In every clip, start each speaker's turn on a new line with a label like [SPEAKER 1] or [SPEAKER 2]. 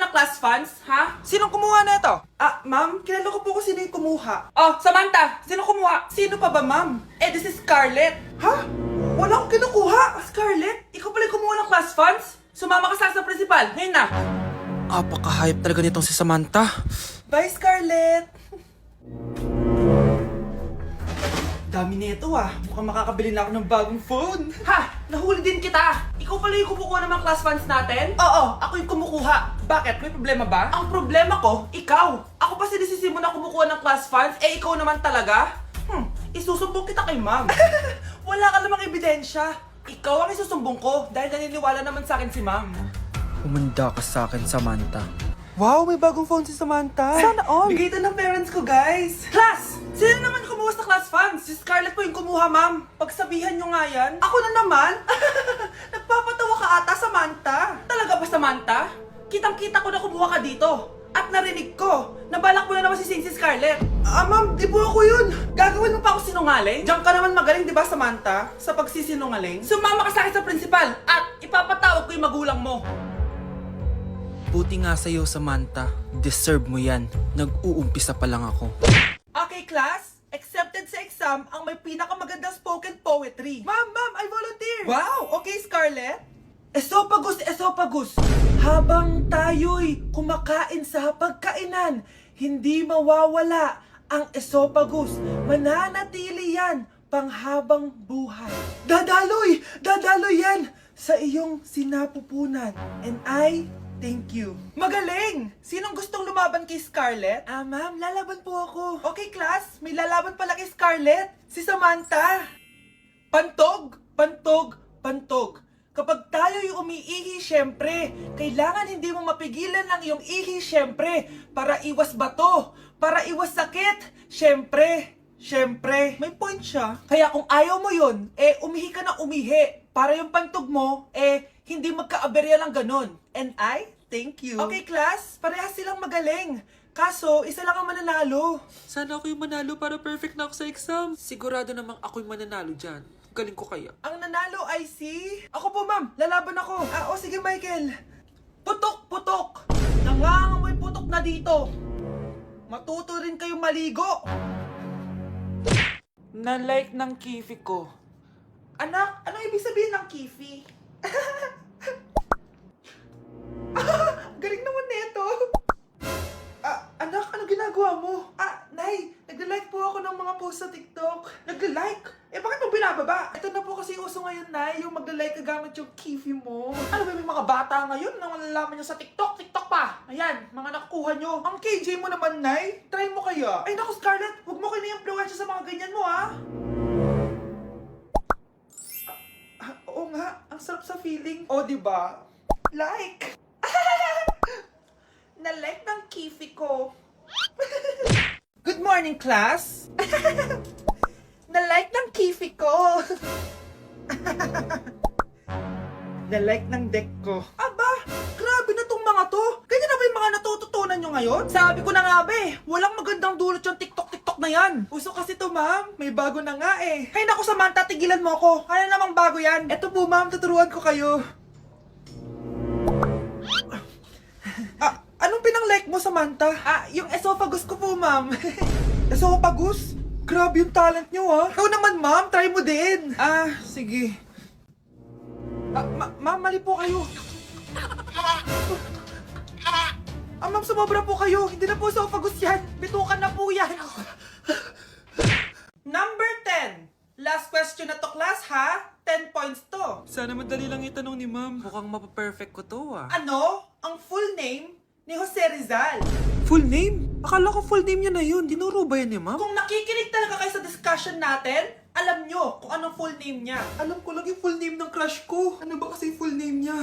[SPEAKER 1] ng class funds, ha?
[SPEAKER 2] Sinong kumuha na ito?
[SPEAKER 1] Ma'am, kilala ko po kung sino yung kumuha. Oh, Samantha, sino kumuha? Sino pa ba, ma'am? This is Scarlett. Ha? Wala akong kinukuha. Scarlett, ikaw pala yung kumuha ng class funds? Sumama ka sa principal, ngayon na.
[SPEAKER 2] Apaka-hype talaga nitong si Samantha.
[SPEAKER 1] Bye, Scarlett. Dami na ito Mukhang makakabili na ako ng bagong phone. Ha! Nahuli din kita! Ikaw pala yung kumukuha ng mga class funds natin? Oo, ako yung kumukuha. Bakit? May problema ba? Ang problema ko, ikaw. Ako pa sinisisi mo na kumukuha ng class funds, ikaw naman talaga? Isusumbong kita kay ma'am. Wala ka namang ebidensya. Ikaw ang isusumbong ko dahil naniniwala naman sa akin si ma'am.
[SPEAKER 2] Humanda ka sa akin, Samantha.
[SPEAKER 1] Wow, may bagong phone si Samantha. Sana all. Bigay ito ng parents ko, guys. Class! Sino naman kumuha sa class funds? Si Scarlett po yung kumuha, ma'am. Pagsabihan nyo nga yan. Ako na naman? Nagpapatawa ka ata, Samantha. Talaga ba, Samantha? Kitang-kita ko na kumuha ka dito. At narinig ko, nabalak mo na naman si Scarlett. Ma'am, di po ako yun. Gagawin mo pa ako sinungaling? Diyan ka naman magaling, di ba, Samantha? Sa pagsisinungaling? Sumama ka sa akin sa principal at ipapatawag ko yung magulang mo.
[SPEAKER 2] Buti nga sa'yo, Samantha. Deserve mo yan. Nag-uumpisa pa lang ako.
[SPEAKER 1] Okay, class. Accepted sa exam ang may pinakamagandang spoken poetry. Ma'am, I volunteer. Wow, okay, Scarlett. Esophagus. Habang tayo'y kumakain sa pagkainan, hindi mawawala ang esophagus. Mananatili yan panghabang buhay. Dadaloy yan sa iyong sinapupunan. And I thank you. Magaling! Sinong gustong lumaban kay Scarlett? Ma'am, lalaban po ako. Okay, class. May lalaban pala kay Scarlett. Si Samantha. Pantog. Kapag tayo'y umiihi, syempre, kailangan hindi mo mapigilan ang iyong ihi, syempre, para iwas bato, para iwas sakit, syempre, may point siya. Kaya kung ayaw mo yun, umihi ka na umihi, para yung pantog mo, hindi magkaaberya lang ganon. And I thank you. Okay, class, parehas silang magaling. Kaso, isa lang ang mananalo.
[SPEAKER 2] Sana ako yung manalo para perfect na ako sa exam. Sigurado namang ako yung mananalo dyan. Galing ko kaya.
[SPEAKER 1] Ang nanalo ay si... Ako po, ma'am. Lalaban ako. Sige, Michael. Putok. Nangangamoy putok na dito. Matuto rin kayong maligo. Na-like ng kifi ko. Anak, anong ibig sabihin ng kifi? Galing naman nito. Anak, ano ginagawa mo? Nay, nagla-like po ako ng mga post sa TikTok. Nagla-like? Bakit mo binababa? Ito na po kasi uso ngayon, Nay, yung magla-like ka gamit yung kifi mo. Ano ba, may mga bata ngayon na malalaman nyo sa TikTok pa. Ayan, mga nakukuha nyo. Ang KJ mo naman, Nay, try mo kaya. Ay naku, Scarlett, huwag mo kini-influence sa mga ganyan mo, Oo nga, ang sarap sa feeling. Diba? Like! Na-like ng kifi ko. Good morning, class! Na-like ng kifi ko. Na-like ng deck ko. Aba, grabe na tong mga to. Ganyan na ba yung mga natututunan nyo ngayon? Sabi ko na nga walang magandang dulot yung TikTok na yan. Uso kasi to, ma'am. May bago na nga Hay naku, Samantha, tigilan mo ako. Ano namang bago yan? Eto po, ma'am, tuturuan ko kayo. Anong pinang-like mo, Samantha? Yung esophagus ko po, ma'am. Esophagus? Grabe yung talent nyo, Ikaw naman, ma'am. Try mo din. Sige. Ma'am, mali po kayo. Ma'am, sumobra po kayo. Hindi na po esophagus yan. Bitukan na po yan. Number 10. Last question na to, class, ha? 10 points to.
[SPEAKER 2] Sana madali lang itanong ni ma'am. Mukhang mapaperfect ko to,
[SPEAKER 1] Ano? Ang full name ni Jose Rizal.
[SPEAKER 2] Full name? Akala ko full name niya na yun. Dinuro ba yan ni ma'am?
[SPEAKER 1] Kung nakikinig talaga kayo sa discussion natin, alam nyo kung anong full name niya. Alam ko lang yung full name ng crush ko. Ano ba kasi full name niya?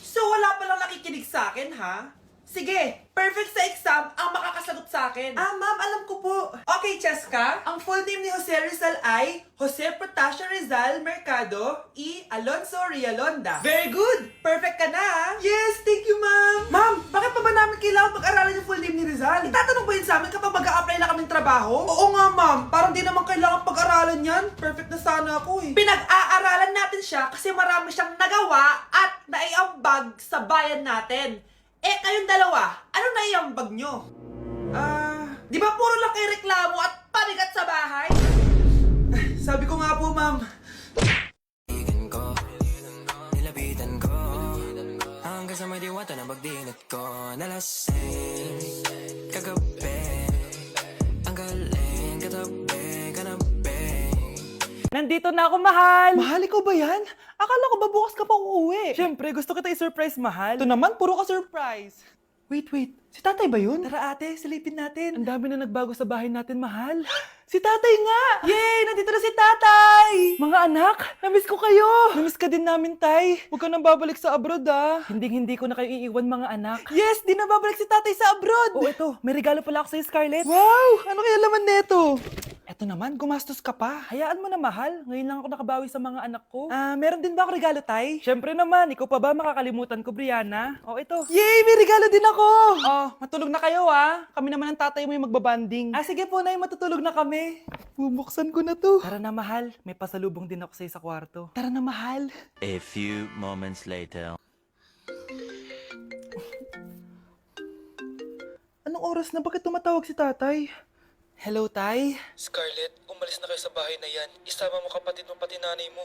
[SPEAKER 1] So wala palang nakikinig sa akin, ha? Sige, perfect sa exam ang makakasagot sa akin. Ma'am, alam ko po. Okay, Cheska, ang full name ni Jose Rizal ay Jose Protasio Rizal Mercado y Alonso Rialonda. Very good! Perfect ka na, Yes, thank you, ma'am. Ma'am, bakit pa ba namin kailangan pag-aralan yung full name ni Rizal? Itatanong ba yun sa amin kapag mag-a-apply na kaming trabaho? Oo nga, ma'am. Parang di naman kailangan pag-aralan yan. Perfect na sana ako Pinag-aaralan natin siya kasi marami siyang nagawa at naiambag sa bayan natin. Eh, kayong dalawa, ano naiambag nyo? Di ba puro lang kayo reklamo at pabigat sa bahay? Sabi ko nga po, ma'am.
[SPEAKER 3] Nilapitan ko hanggang sa may diwata na pagdinat ko. Nalasing kagabi, ang galing katabi, kanabi.
[SPEAKER 4] Nandito na ako, mahal!
[SPEAKER 1] Mahal, ikaw ba yan? Akala ko ba bukas ka pa uuwi?
[SPEAKER 4] Siyempre, gusto kita i-surprise, mahal.
[SPEAKER 1] Ito naman, puro ka surprise. Wait. Si tatay ba yun? Tara ate, silipin natin.
[SPEAKER 4] Ang dami na nagbago sa bahay natin, mahal.
[SPEAKER 1] Si tatay nga! Yay! Nandito na si tatay!
[SPEAKER 4] Mga anak, namiss ko kayo!
[SPEAKER 1] Namiss ka din namin, tay.
[SPEAKER 4] Huwag ka nang babalik sa abroad, ah. Hindi ko na kayo iiwan, mga anak.
[SPEAKER 1] Yes, di na babalik si tatay sa abroad.
[SPEAKER 4] Oh, ito, may regalo pala ako sa'yo, Scarlett.
[SPEAKER 1] Wow! Ano kaya laman neto?
[SPEAKER 4] Eto naman, gumastos ka pa. Hayaan mo na, mahal. Ngayon lang ako nakabawi sa mga anak ko.
[SPEAKER 1] Meron din ba ako regalo, tay?
[SPEAKER 4] Siyempre naman, ikaw pa ba makakalimutan ko, Brianna? Oh, ito.
[SPEAKER 1] Yay! May regalo din ako!
[SPEAKER 4] Oh, matulog na kayo, ah. Kami naman ang tatay mo yung magbabanding.
[SPEAKER 1] Sige po, nay, matutulog na kami. Bubuksan ko na to.
[SPEAKER 4] Tara na, mahal. May pasalubong din ako sa'yo sa kwarto.
[SPEAKER 1] Tara na, mahal.
[SPEAKER 5] A few moments later.
[SPEAKER 1] Anong oras na? Bakit tumatawag si tatay? Hello, tay?
[SPEAKER 2] Scarlett, umalis na kayo sa bahay na yan. Isama mo kapatid mo pati nanay mo.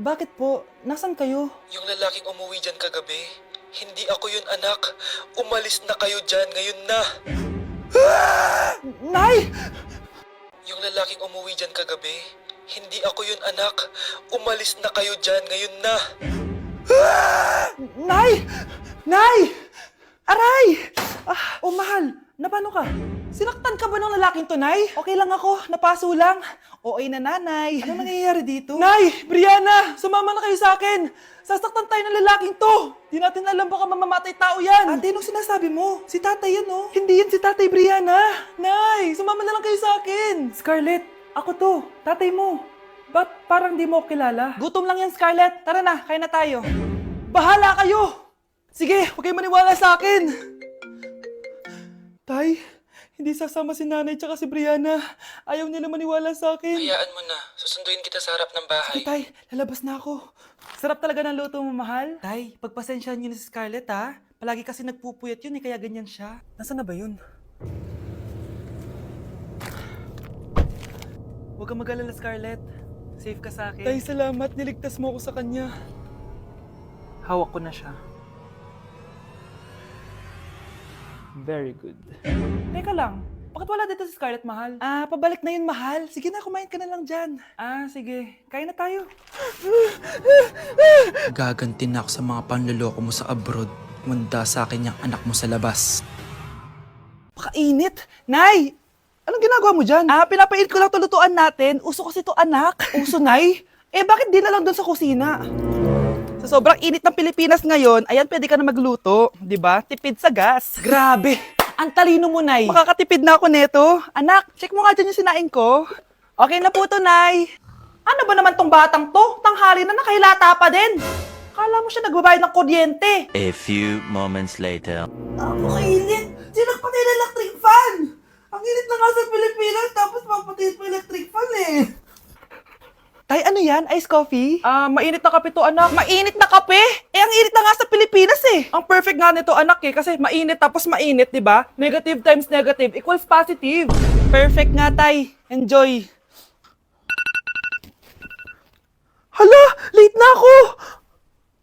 [SPEAKER 1] Bakit po? Nasaan kayo?
[SPEAKER 2] Yung lalaking umuwi dyan kagabi, hindi ako yun anak. Umalis na kayo dyan ngayon na.
[SPEAKER 1] Nay!
[SPEAKER 2] Yung lalaking umuwi dyan kagabi, hindi ako yun anak. Umalis na kayo dyan ngayon na.
[SPEAKER 1] Nay! Nay! Aray!
[SPEAKER 4] Oh, mahal. Napano ka?
[SPEAKER 1] Sinaktan ka ba ng lalaking to, Nay?
[SPEAKER 4] Okay lang ako, napaso lang. Okay na, nanay.
[SPEAKER 1] Ano nangyayari dito?
[SPEAKER 4] Nay! Brianna! Sumama na kayo sa akin! Sasaktan tayo ng lalaking to! Di natin alam baka mamamatay tao yan!
[SPEAKER 1] Ate, anong sinasabi mo? Si tatay yan, oh.
[SPEAKER 4] Hindi yan si Tatay Brianna! Nay! Sumama na lang kayo sa akin! Scarlett! Ako to! Tatay mo! Ba't parang di mo ako kilala? Gutom lang yan, Scarlett! Tara na, kain na tayo! Bahala kayo! Sige, huwag kayo maniwala sa akin! Tay, hindi sasama si nanay tsaka si Brianna. Ayaw nila maniwala sa akin.
[SPEAKER 2] Hayaan mo na. Susunduin kita sa harap ng bahay.
[SPEAKER 4] Sige, Tay, lalabas na ako. Sarap talaga ng luto mo, mahal. Tay, pagpasensyahan niyo na si Scarlett, ha? Palagi kasi nagpupuyat yun, kaya ganyan siya. Nasaan na ba yun? Huwag kang mag-alala, Scarlett. Safe ka sa akin. Tay, salamat. Niligtas mo ako sa kanya. Hawak ko na siya. Very good. Teka lang, bakit wala dito si Scarlett, mahal?
[SPEAKER 1] Pabalik na yun, mahal. Sige na, kumain ka na lang dyan.
[SPEAKER 4] Sige. Kain na tayo.
[SPEAKER 2] Gaganti na ako sa mga panloloko mo sa abroad. Munda sa akin yung anak mo sa labas.
[SPEAKER 1] Pakainit. Nay! Anong ginagawa mo dyan? Pinapainit ko lang tulutuan natin. Uso kasi to, anak. Uso, Nay? Bakit di na lang doon sa kusina? Sa sobrang init ng Pilipinas ngayon, ayan, pwede ka na magluto. Di ba? Tipid sa gas. Grabe! Ang talino mo, Nay. Makakatipid na ako neto. Anak, check mo nga dyan yung sinain ko. Okay na po to, Nay. Ano ba naman tong batang to? Tanghali na nakahilata pa din. Kala mo siya nagbabayad ng kuryente.
[SPEAKER 5] A few moments later.
[SPEAKER 1] Kainit! Sinakpatay na electric fan! Ang init na nga sa Pilipinas, tapos papatay pa electric fan eh. Tay, ano yan? Ice coffee?
[SPEAKER 4] Mainit na kape to, anak.
[SPEAKER 1] Mainit na kape? Ang init na nga sa Pilipinas eh.
[SPEAKER 4] Ang perfect nga nito, anak, kasi mainit tapos mainit, di ba? Negative times negative equals positive.
[SPEAKER 1] Perfect nga, Tay. Enjoy. Hala! Late na ako!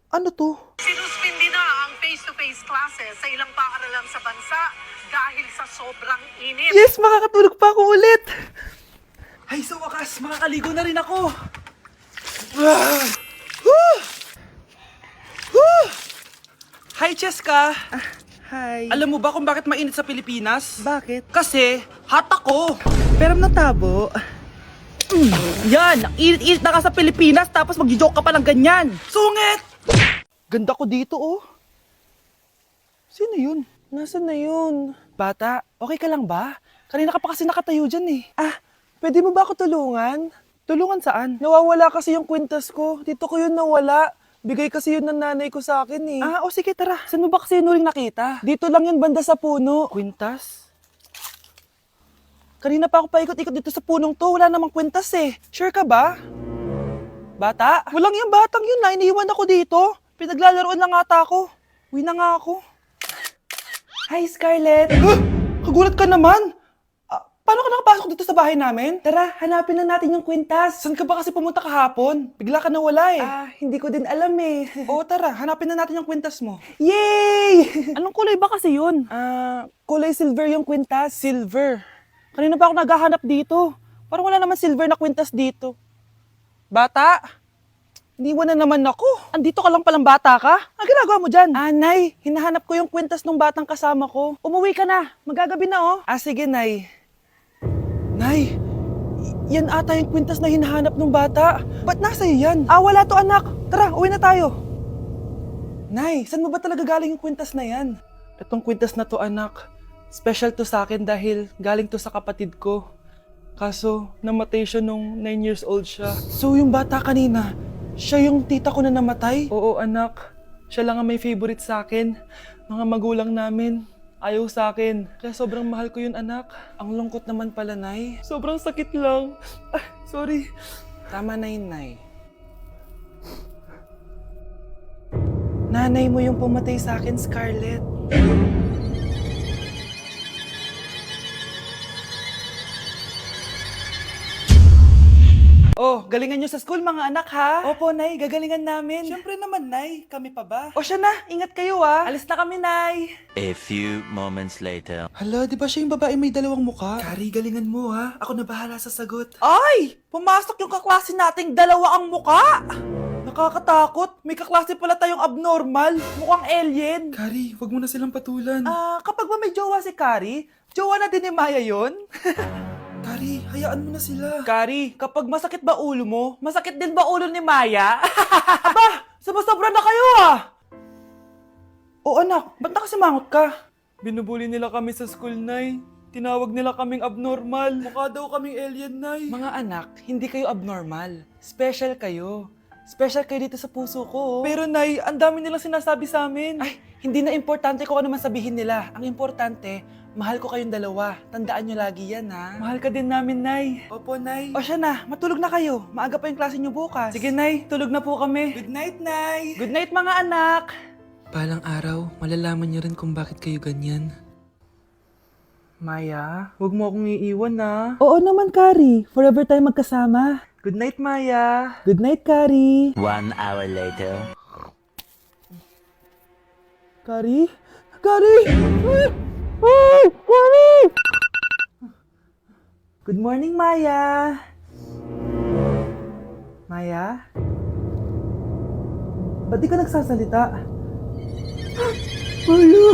[SPEAKER 1] Ano to?
[SPEAKER 6] Sinuspindi na ang face-to-face classes sa ilang paaralan sa bansa dahil sa sobrang init.
[SPEAKER 1] Yes, makakatulog pa ako ulit. Ay, sa wakas, makakaligo na rin ako. Hi, Cheska. Hi.
[SPEAKER 4] Alam mo ba kung bakit mainit sa Pilipinas?
[SPEAKER 1] Bakit?
[SPEAKER 4] Kasi hot ako.
[SPEAKER 1] Pero natabo.
[SPEAKER 4] Yan, ang init-init na ka sa Pilipinas tapos mag-joke ka pa ng ganyan.
[SPEAKER 1] Sungit! Ganda ko dito, oh. Sino yun? Nasaan na yun? Bata, okay ka lang ba? Kanina ka pa kasi nakatayo dyan eh. Pwede mo ba ako tulungan? Tulungan saan? Nawawala kasi yung kwintas ko. Dito ko yun nawala. Bigay kasi yun ng nanay ko sa akin eh. Sige, tara. Saan mo ba kasi yun uling nakita? Dito lang yun, banda sa puno. Kwintas? Kanina pa ako paikot-ikot dito sa punong to. Wala namang kwintas eh. Sure ka ba? Bata? Walang yung batang yun na. Iniwan ako dito. Pinaglalaroan lang ata ako. Uwi na nga ako.
[SPEAKER 4] Hi, Scarlett! Kagulat ka naman! Paano ka nakapasok dito sa bahay namin? Tara, hanapin na natin yung kwintas. Saan ka ba kasi pumunta kahapon? Bigla ka nawala eh. Hindi ko din alam eh. Oo, tara, hanapin na natin yung kwintas mo. Yay! Anong kulay ba kasi yun? Kulay silver yung kwintas. Silver? Kanina pa ako naghahanap dito. Parang wala naman silver na kwintas dito. Bata? Iniwan na naman ako. Andito ka lang palang bata ka? Ang ginagawa mo dyan? Nay, hinahanap ko yung kwintas ng batang kasama ko. Umuwi ka na. Magagabi na oh. Sige, Nay. Nay, yan ata yung kwintas na hinahanap ng bata. Ba't nasa iyo yan? Wala to anak. Tara, uwi na tayo. Nay, saan mo ba talaga galing yung kwintas na yan? Itong kwintas na to anak, special to sa akin dahil galing to sa kapatid ko. Kaso, namatay siya nung 9 years old siya. So yung bata kanina, siya yung tita ko na namatay? Oo anak, siya lang ang may favorite sa akin. Mga magulang namin. Ayaw sa akin. Kaya sobrang mahal ko yun, anak. Ang lungkot naman pala, Nay. Sobrang sakit lang. Sorry. Tama na yun, Nay. Nanay mo yung pumatay sa akin, Scarlett. Oh, galingan nyo sa school mga anak ha? Opo, Nay, gagalingan namin. Siyempre naman, Nay. Kami pa ba? O siya na, ingat kayo Alis na kami, Nay.
[SPEAKER 5] A few moments later.
[SPEAKER 4] Hala, di ba siya yung babae may dalawang muka? Kari, galingan mo ha. Ako na bahala sa sagot. Ay! Pumasok yung kaklase nating dalawa ang muka! Nakakatakot. May kaklase pala tayong abnormal. Mukhang alien. Kari, wag mo na silang patulan. Kapag ba may jowa si Kari, jowa na din ni Maya yun? Kari, hayaan mo na sila. Kari, kapag masakit ba ulo mo, masakit din ba ulo ni Maya? Aba, sumusobra na kayo O anak, ba't nakasimangot ka? Binubuli nila kami sa school, Nay. Tinawag nila kaming abnormal. Mukha daw kaming alien, Nay. Mga anak, hindi kayo abnormal. Special kayo. Special kayo dito sa puso ko. Pero Nay, ang dami nilang sinasabi sa amin. Ay, hindi na importante kung ano man sabihin nila. Ang importante, mahal ko kayong dalawa. Tandaan nyo lagi yan, ha? Mahal ka din namin, Nay. Opo, Nay. O siya na, matulog na kayo. Maaga pa yung klase nyo bukas. Sige, Nay. Tulog na po kami. Good night, Nay. Good night, mga anak.
[SPEAKER 7] Balang araw, malalaman niyo rin kung bakit kayo ganyan.
[SPEAKER 4] Maya, huwag mo akong iiwan, na. Oo naman, Kari. Forever tayo magkasama. Good night, Maya. Good night, Kari.
[SPEAKER 5] 1 hour later.
[SPEAKER 4] Kari? Kari! Ay! Kari! Good morning, Maya. Maya? Ba't di ka nagsasalita? Maya!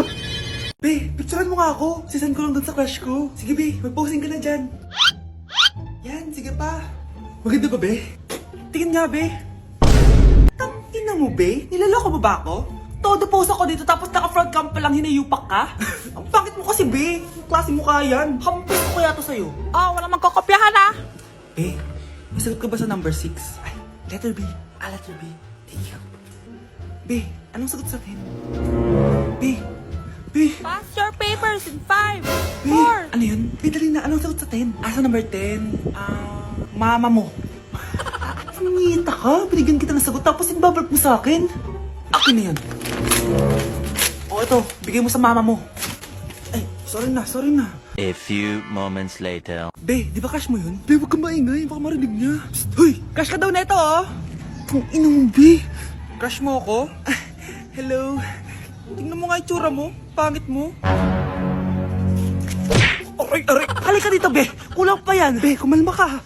[SPEAKER 4] Be, picturean mo nga ako. Sisend ko lang dun sa crush ko. Sige, Be, mag-posing ka na dyan. Yan, sige pa. Maganda ba, Be? Tingin nga, Be. Tingnan mo, Be. Nilaloko mo ba ako? Todo post ako dito tapos naka-front cam pa lang hinayupak ka? Ang pangit mo kasi, Be. Yung klase mo kaya yan. Hampis ko kaya to sa'yo.
[SPEAKER 6] Wala magkakopyahan
[SPEAKER 4] Be, nasagot ka ba sa number 6? Ay, letter B. Letter B. Thank you. Be, anong sagot sa 10? Be.
[SPEAKER 6] Pass your papers in 5,
[SPEAKER 4] Be, ano yun? Be, dali na. Anong sagot sa 10? Sa number 10? Mama mo. Sumingita ka? Binigyan kita ng sagot tapos ibabalik mo sa akin? Akin na yan. O ito, bigay mo sa mama mo. Ay, sorry na.
[SPEAKER 5] A few moments later.
[SPEAKER 4] Be, di ba crush mo yun? Be, huwag kang maingay. Baka marinig niya. Psst, hoy! Crush ka daw na ito, Kung inong, Be. Crush mo ako? Hello. Tingnan mo nga itsura mo. Pangit mo. Aray! Halika dito, Be. Kulang pa yan. Be, kumalma ka.